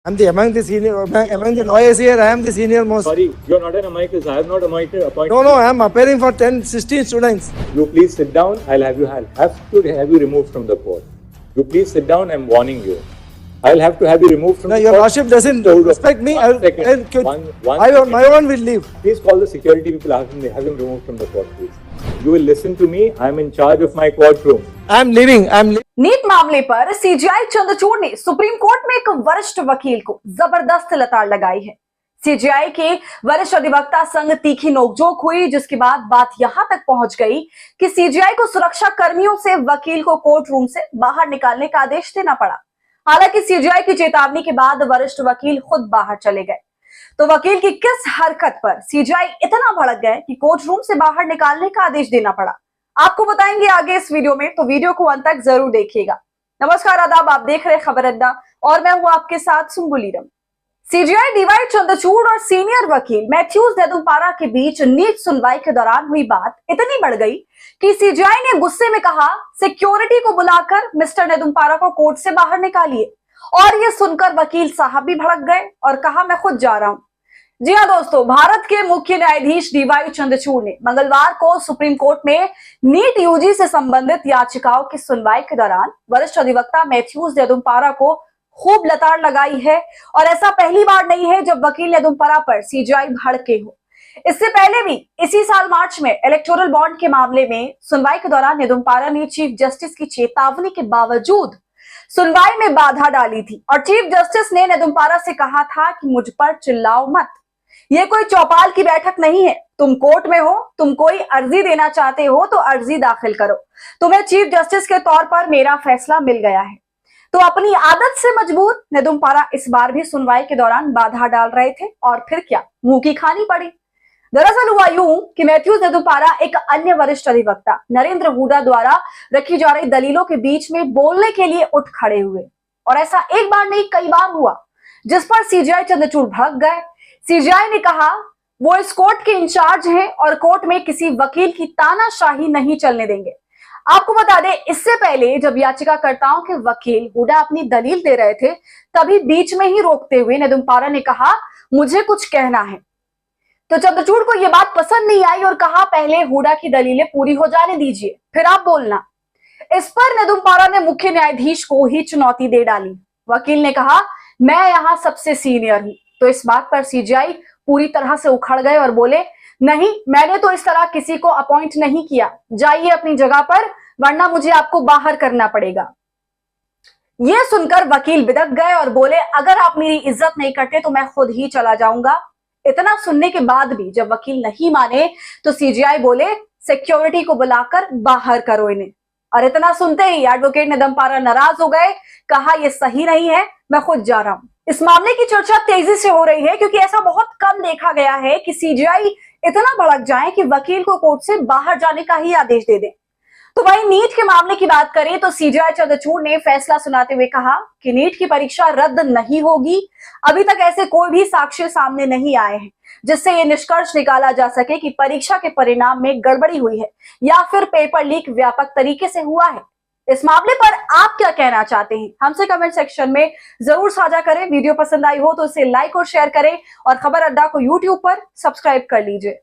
Among the lawyers here, I am the senior most. Sorry, you're not an amicus. I have not appointed. No, I am appearing for 10, 16 students. You please sit down. I'll have to have you removed from the court. You please sit down. I'm warning you. I'll have to have you removed from the Your court. lordship doesn't respect me. One second. My own will leave. Please call the security people. Have him removed from the court, please. You will listen to me. I'm in charge of my courtroom. I'm leaving. NEET मामले पर CGI Chandrachud ने supreme court में एक वरिष्ठ वकील को जबरदस्त लताड़ लगाई है। सीजीआई के वरिष्ठ अधिवक्ता संग तीखी नोकझोंक हुई, जिसके बाद बात यहां तक पहुंच गई कि सीजीआई को सुरक्षा कर्मियों से वकील को कोर्ट रूम से बाहर निकालने का आदेश देना पड़ा। हालांकि सीजीआई की चेतावनी के बाद वरिष्ठ वकील खुद बाहर चले गए। तो वकील की किस हरकत पर सीजीआई इतना भड़क गए कि कोर्ट रूम से बाहर निकालने का आदेश देना पड़ा, आपको बताएंगे आगे इस वीडियो में, तो वीडियो को अंत तक जरूर देखिएगा। नमस्कार, आदाब, आप देख रहे हैं खबर अड्डा और मैं हूं आपके साथ सुम्बुलीरम। सीजीआई डीवाई चंद्रचूड़ और सीनियर वकील मैथ्यूज नेदुम्पारा के बीच नीट सुनवाई के दौरान हुई बात इतनी बढ़ गई कि सीजीआई ने गुस्से में कहा, सिक्योरिटी को बुलाकर मिस्टर नेदुम्पारा को कोर्ट से बाहर निकालिए। और ये सुनकर वकील साहब भी भड़क गए और कहा, मैं खुद जा रहा हूं। जी हाँ दोस्तों, भारत के मुख्य न्यायाधीश डीवाई चंद्रचूड़ ने मंगलवार को सुप्रीम कोर्ट में नीट यूजी से संबंधित याचिकाओं की सुनवाई के दौरान वरिष्ठ अधिवक्ता मैथ्यूज नेदुम्पारा को खूब लताड़ लगाई है। और ऐसा पहली बार नहीं है जब वकील नेदुम्पारा पर सीजीआई भड़के हो। इससे पहले भी इसी साल मार्च में इलेक्टोरल बॉन्ड के मामले में सुनवाई के दौरान नेदुम्पारा ने चीफ जस्टिस की चेतावनी के बावजूद सुनवाई में बाधा डाली थी और चीफ जस्टिस ने नेदुम्पारा से कहा था कि मुझ पर चिल्लाओ मत, ये कोई चौपाल की बैठक नहीं है। तुम कोर्ट में हो, तुम कोई अर्जी देना चाहते हो तो अर्जी दाखिल करो, तुम्हें चीफ जस्टिस के तौर पर मेरा फैसला मिल गया है। तो अपनी आदत से मजबूर नेदुम्पारा इस बार भी सुनवाई के दौरान बाधा डाल रहे थे और फिर क्या, मुंह की खानी पड़ी। दरअसल हुआ यूं कि मैथ्यूज नेदुम्पारा एक अन्य वरिष्ठ अधिवक्ता नरेंद्र हुडा द्वारा रखी जा रही दलीलों के बीच में बोलने के लिए उठ खड़े हुए और ऐसा एक बार नहीं कई बार हुआ, जिस पर सीजीआई चंद्रचूड़ भड़क गए। सीजीआई ने कहा वो इस कोर्ट के इंचार्ज हैं और कोर्ट में किसी वकील की तानाशाही नहीं चलने देंगे। आपको बता दें, इससे पहले जब याचिकाकर्ताओं के वकील हुडा अपनी दलील दे रहे थे, तभी बीच में ही रोकते हुए नेदुम्पारा ने कहा, मुझे कुछ कहना है। तो चंद्रचूड़ को यह बात पसंद नहीं आई और कहा, पहले हुडा की दलीलें पूरी हो जाने दीजिए, फिर आप बोलना। इस पर नेदुम्पारा ने मुख्य न्यायाधीश को ही चुनौती दे डाली। वकील ने कहा, मैं यहां सबसे सीनियर हूं। तो इस बात पर सीजीआई पूरी तरह से उखड़ गए और बोले, नहीं, मैंने तो इस तरह किसी को अपॉइंट नहीं किया, जाइए अपनी जगह पर, वरना मुझे आपको बाहर करना पड़ेगा। यह सुनकर वकील बिदक गए और बोले, अगर आप मेरी इज्जत नहीं करते तो मैं खुद ही चला जाऊंगा। इतना सुनने के बाद भी जब वकील नहीं माने तो सीजीआई बोले, सिक्योरिटी को बुलाकर बाहर करो इन्हें। और इतना सुनते ही एडवोकेट नेदुम्पारा नाराज हो गए, कहा, यह सही नहीं है, मैं खुद जा रहा हूं। इस मामले की चर्चा तेजी से हो रही है क्योंकि ऐसा बहुत कम देखा गया है कि सीजीआई इतना भड़क जाए कि वकील को कोर्ट से बाहर जाने का ही आदेश दे दे। तो वहीं नीट के मामले की बात करें तो सीजीआई चंद्रचूड़ ने फैसला सुनाते हुए कहा कि नीट की परीक्षा रद्द नहीं होगी। अभी तक ऐसे कोई भी साक्ष्य सामने नहीं आए हैं जिससे ये निष्कर्ष निकाला जा सके कि परीक्षा के परिणाम में गड़बड़ी हुई है या फिर पेपर लीक व्यापक तरीके से हुआ है। इस मामले पर आप क्या कहना चाहते हैं, हमसे कमेंट सेक्शन में जरूर साझा करें। वीडियो पसंद आई हो तो इसे लाइक और शेयर करें और खबर अड्डा को यूट्यूब पर सब्सक्राइब कर लीजिए।